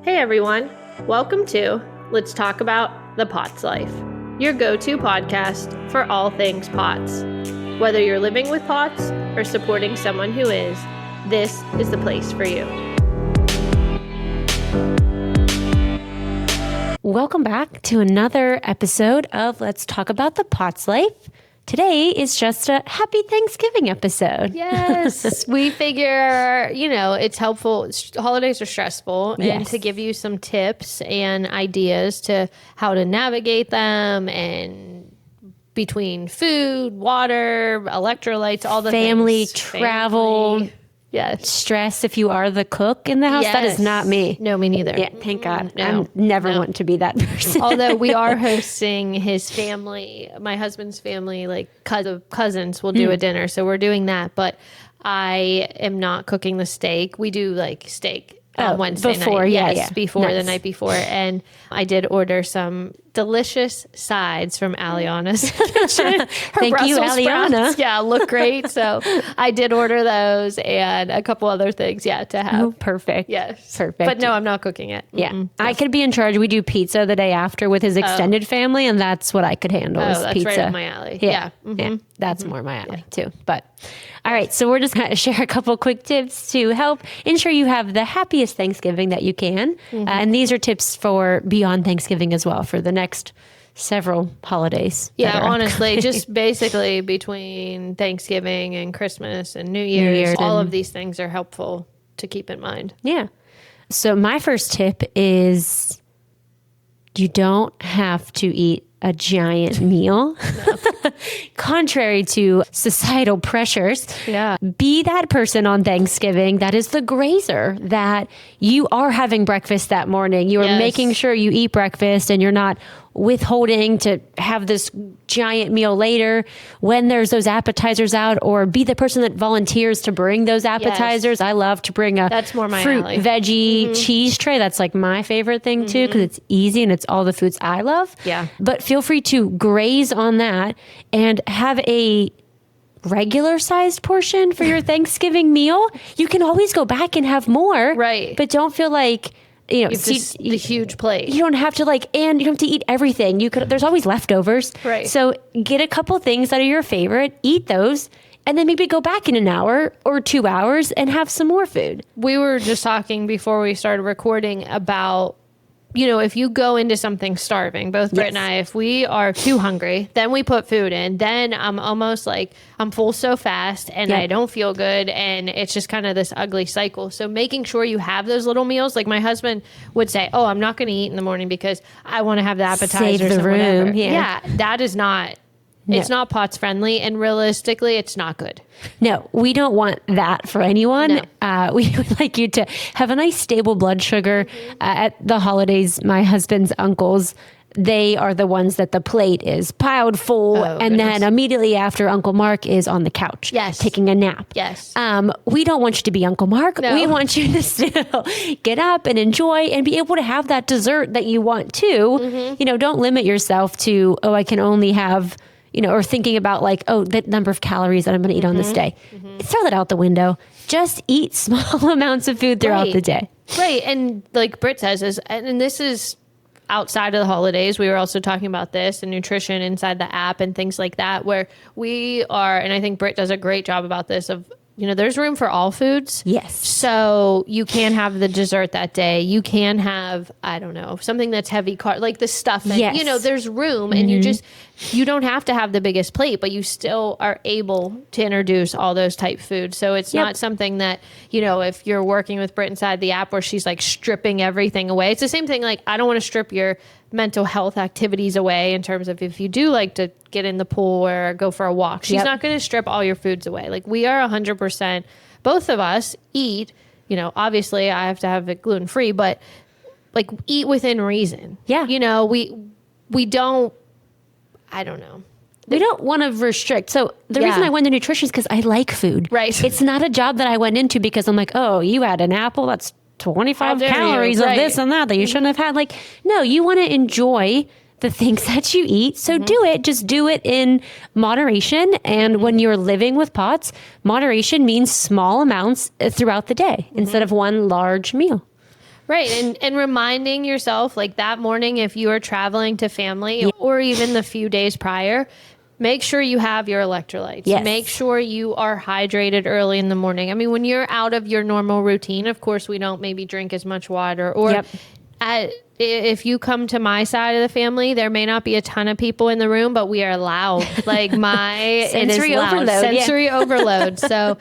Hey everyone, welcome to Let's Talk About the Pots Life, your go-to podcast for all things pots. Whether you're living with pots or supporting someone who is, this is the place for you. Welcome back to another episode of Let's Talk About the Pots Life. Today is just a happy Thanksgiving episode. Yes, we figure, it's helpful. Holidays are stressful, and to give you some tips and ideas to how to navigate them, and between food, water, electrolytes, all the family, things. Travel, yes, stress if you are the cook in the house. Yes. That is not me. No, me neither. Yeah, thank God. No, I never want to be that person. Although we are hosting his family, my husband's family, like cousins will do a dinner. So we're doing that. But I am not cooking the steak. We do like steak on Wednesday before, night. Before nice. the night before. And I did order some delicious sides from Aliana's kitchen. Thank you, Aliana. Yeah, look great. So I did order those and a couple other things, to have. Oh, perfect. Yes. Perfect. But no, I'm not cooking it. Yeah. I could be in charge. We do pizza the day after with his extended family, and that's what I could handle is that's pizza. right up my alley. Yeah. Mm-hmm. Yeah. That's more my alley too. But all right, so we're just going to share a couple quick tips to help ensure you have the happiest Thanksgiving that you can. And these are tips for beyond Thanksgiving as well for the next several holidays. Yeah, honestly, just basically between Thanksgiving and Christmas and New Year's, all of these things are helpful to keep in mind. Yeah. So my first tip is you don't have to eat a giant meal. Contrary to societal pressures, be that person on Thanksgiving that is the grazer, that you are having breakfast that morning. You are making sure you eat breakfast and you're not withholding to have this giant meal later when there's those appetizers out, or be the person that volunteers to bring those appetizers. I love to bring a That's more my fruit, alley. veggie, cheese tray. That's like my favorite thing too, because it's easy and it's all the foods I love. Yeah. But feel free to graze on that and have a regular sized portion for your Thanksgiving meal. You can always go back and have more. Right. But don't feel like, the huge plate. You don't have to and you don't have to eat everything. There's always leftovers. Right. So get a couple things that are your favorite, eat those, and then maybe go back in an hour or 2 hours and have some more food. We were just talking before we started recording about, if you go into something starving, both Britt and I, if we are too hungry, then we put food in, then I'm almost like I'm full so fast and I don't feel good. And it's just kind of this ugly cycle. So making sure you have those little meals, like my husband would say, oh, I'm not going to eat in the morning because I want to have the appetizers. Save the room. Whatever. Yeah. That is not, it's not POTS friendly. And realistically, it's not good. No, we don't want that for anyone. No. We would like you to have a nice stable blood sugar. At the holidays, my husband's uncles, they are the ones that the plate is piled full. Then immediately after, Uncle Mark is on the couch taking a nap. Yes. We don't want you to be Uncle Mark. No. We want you to still get up and enjoy and be able to have that dessert that you want to. Don't limit yourself to, I can only have... or thinking about the number of calories that I'm going to eat on this day. Throw that out the window. Just eat small amounts of food throughout the day. Right. And like Britt says, and this is outside of the holidays. We were also talking about this and nutrition inside the app and things like that, where we are, and I think Britt does a great job about this, of there's room for all foods. Yes. So you can have the dessert that day. You can have, I don't know, something that's heavy carb, like the stuffing. Yes. There's room, and you don't have to have the biggest plate, but you still are able to introduce all those type foods. So it's not something that, if you're working with Britt inside the app where she's like stripping everything away. It's the same thing. Like, I don't want to strip your mental health activities away in terms of if you do like to get in the pool or go for a walk. She's not going to strip all your foods away. Like, we are 100%, both of us eat, obviously I have to have it gluten-free, but like eat within reason. Yeah. We don't, I don't know. We don't want to restrict. So the reason I went to nutrition is because I like food. Right. It's not a job that I went into because I'm like, oh, you had an apple. That's 25 calories of this and that you shouldn't have had. Like, no, you want to enjoy the things that you eat. So do it. Just do it in moderation. And when you're living with POTS, moderation means small amounts throughout the day instead of one large meal. Right. And reminding yourself, like that morning, if you are traveling to family or even the few days prior, make sure you have your electrolytes. Yes. Make sure you are hydrated early in the morning. I mean, when you're out of your normal routine, of course, we don't maybe drink as much water. Or if you come to my side of the family, there may not be a ton of people in the room, but we are loud. Like sensory overload. Sensory overload. So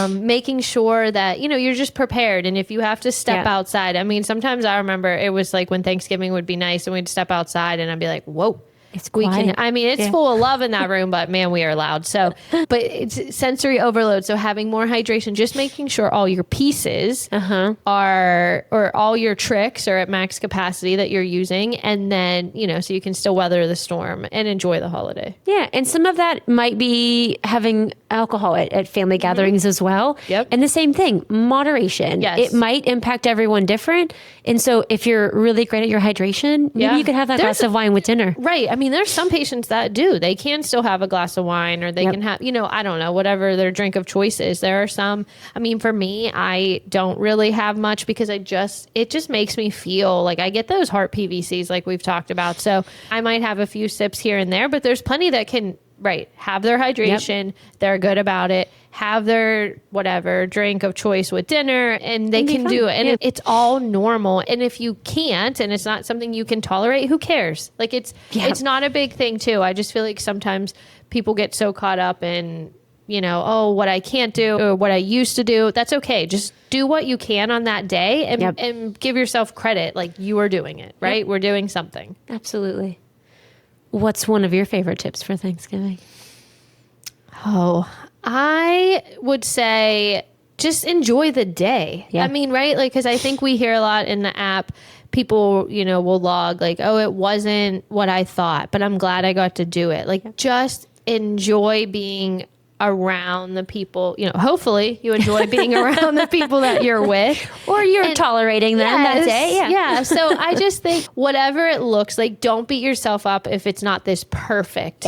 making sure that, you're just prepared. And if you have to step outside, I mean, sometimes I remember it was like when Thanksgiving would be nice and we'd step outside and I'd be like, whoa. It's quiet. It's full of love in that room, but man, we are loud. So, but it's sensory overload. So having more hydration, just making sure all your pieces or all your tricks are at max capacity that you're using. And then, so you can still weather the storm and enjoy the holiday. Yeah. And some of that might be having alcohol at family gatherings as well. Yep. And the same thing, moderation. Yes. It might impact everyone different. And so if you're really great at your hydration, maybe you could have that glass of wine with dinner. Right. I mean, there's some patients that do. They can still have a glass of wine or they can have, I don't know, whatever their drink of choice is. There are some, I mean, for me, I don't really have much because it just makes me feel like I get those heart PVCs like we've talked about. So I might have a few sips here and there, but there's plenty that can, have their hydration. They're good about it. Have their whatever drink of choice with dinner and they can do it. And it's all normal. And if you can't, and it's not something you can tolerate, who cares? Like it's not a big thing too. I just feel like sometimes people get so caught up in, what I can't do or what I used to do. That's okay. Just do what you can on that day and give yourself credit. Like you are doing it, right? Yep. We're doing something. Absolutely. What's one of your favorite tips for Thanksgiving? Oh, I would say just enjoy the day. Yeah. I mean, right? Like, because I think we hear a lot in the app, people, will log like, oh, it wasn't what I thought, but I'm glad I got to do it. Like, just enjoy being around the people, hopefully you enjoy being around the people that you're with. Or you're tolerating them that day. Yeah. So I just think whatever it looks like, don't beat yourself up if it's not this perfect,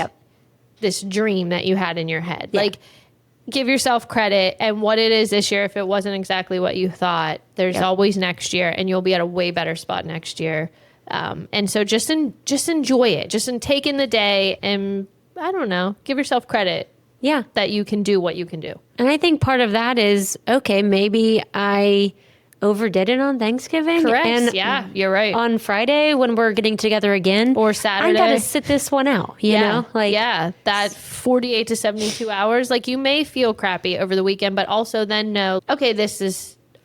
this dream that you had in your head. Yeah. Like, give yourself credit, and what it is this year, if it wasn't exactly what you thought, there's always next year, and you'll be at a way better spot next year. And so just enjoy it. Just take in the day, and I don't know, give yourself credit. Yeah. That you can do what you can do. And I think part of that is, okay, maybe I overdid it on Thanksgiving. Correct. And you're right. On Friday when we're getting together again. Or Saturday. I got to sit this one out, you know? That 48 to 72 hours. Like you may feel crappy over the weekend, but also then know, okay,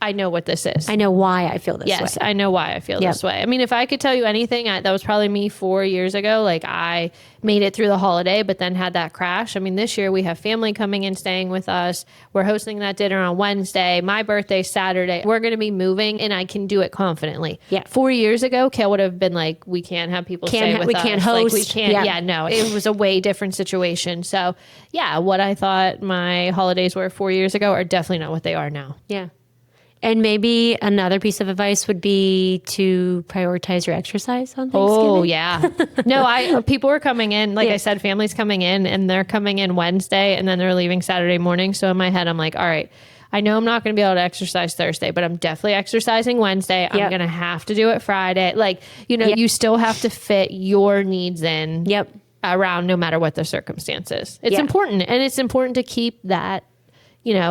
I know what this is. I know why I feel this way. Yes, I know why I feel this way. I mean, if I could tell you anything, that was probably me 4 years ago. Like I made it through the holiday, but then had that crash. I mean, this year we have family coming and staying with us. We're hosting that dinner on Wednesday. My birthday's Saturday. We're going to be moving and I can do it confidently. Yeah. 4 years ago, Kale would have been like, we can't have people stay with us. We can't host. Like, we can't. No, it was a way different situation. So what I thought my holidays were 4 years ago are definitely not what they are now. Yeah. And maybe another piece of advice would be to prioritize your exercise on Thanksgiving. Oh, yeah. No, people are coming in. Like I said, families coming in and they're coming in Wednesday and then they're leaving Saturday morning. So in my head, I'm like, all right, I know I'm not going to be able to exercise Thursday, but I'm definitely exercising Wednesday. I'm going to have to do it Friday. Like, you still have to fit your needs in around no matter what the circumstances. It's important. And it's important to keep that,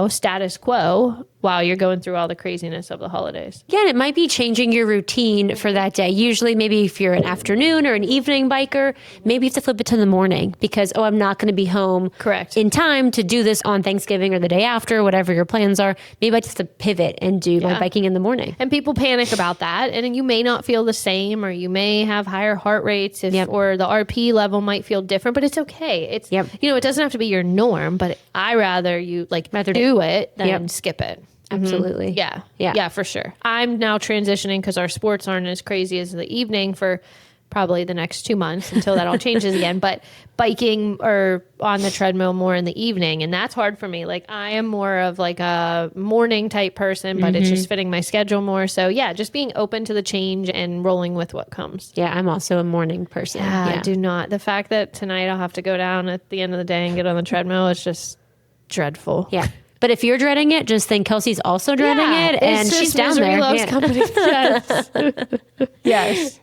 status quo while you're going through all the craziness of the holidays. Yeah, and it might be changing your routine for that day. Usually maybe if you're an afternoon or an evening biker, maybe you have to flip it to the morning because, I'm not going to be home in time to do this on Thanksgiving or the day after, whatever your plans are. Maybe I just have to pivot and do my biking in the morning. And people panic about that. And you may not feel the same or you may have higher heart rates or the RP level might feel different, but it's okay. It's, it doesn't have to be your norm, but I rather you do it than skip it. Absolutely. Yeah, for sure. I'm now transitioning because our sports aren't as crazy as the evening for probably the next 2 months until that all changes again. But biking or on the treadmill more in the evening. And that's hard for me. Like I am more of like a morning type person, but it's just fitting my schedule more. So just being open to the change and rolling with what comes. Yeah, I'm also a morning person. I do not. The fact that tonight I'll have to go down at the end of the day and get on the treadmill is just dreadful. Yeah. But if you're dreading it, just think Kelsey's also dreading it, and she's down there. Loves company. Yes.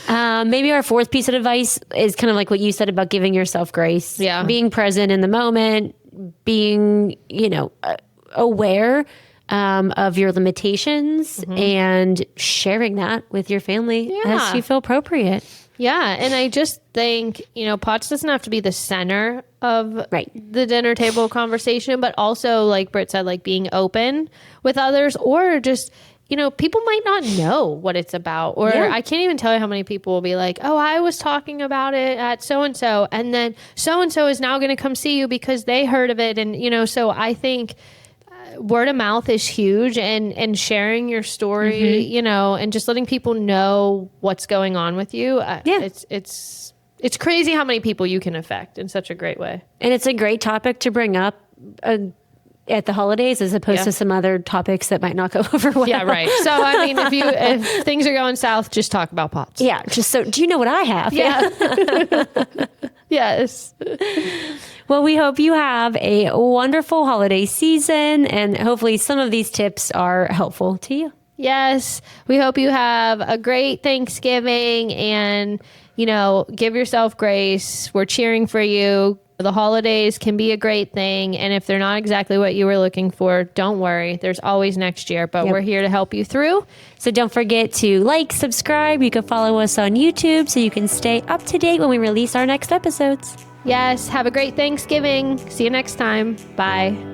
Maybe our fourth piece of advice is kind of like what you said about giving yourself grace. Yeah. Being present in the moment, being, aware of your limitations and sharing that with your family as you feel appropriate. Yeah. And I just think, POTS doesn't have to be the center of the dinner table conversation, but also, like Britt said, like being open with others, or just, people might not know what it's about, or I can't even tell you how many people will be like, oh, I was talking about it at so-and-so, and then so-and-so is now going to come see you because they heard of it. And, so I think word of mouth is huge, and sharing your story, and just letting people know what's going on with you. It's crazy how many people you can affect in such a great way. And it's a great topic to bring up at the holidays, as opposed to some other topics that might not go over well. Yeah, right. So, I mean, if things are going south, just talk about POTS. Yeah, just so, do you know what I have? Yeah. Yes. Well, we hope you have a wonderful holiday season, and hopefully some of these tips are helpful to you. Yes. We hope you have a great Thanksgiving, and, give yourself grace. We're cheering for you. The holidays can be a great thing, and if they're not exactly what you were looking for, don't worry. There's always next year, but we're here to help you through. So don't forget to subscribe. You can follow us on YouTube so you can stay up to date when we release our next episodes. Yes. Have a great Thanksgiving. See you next time. Bye.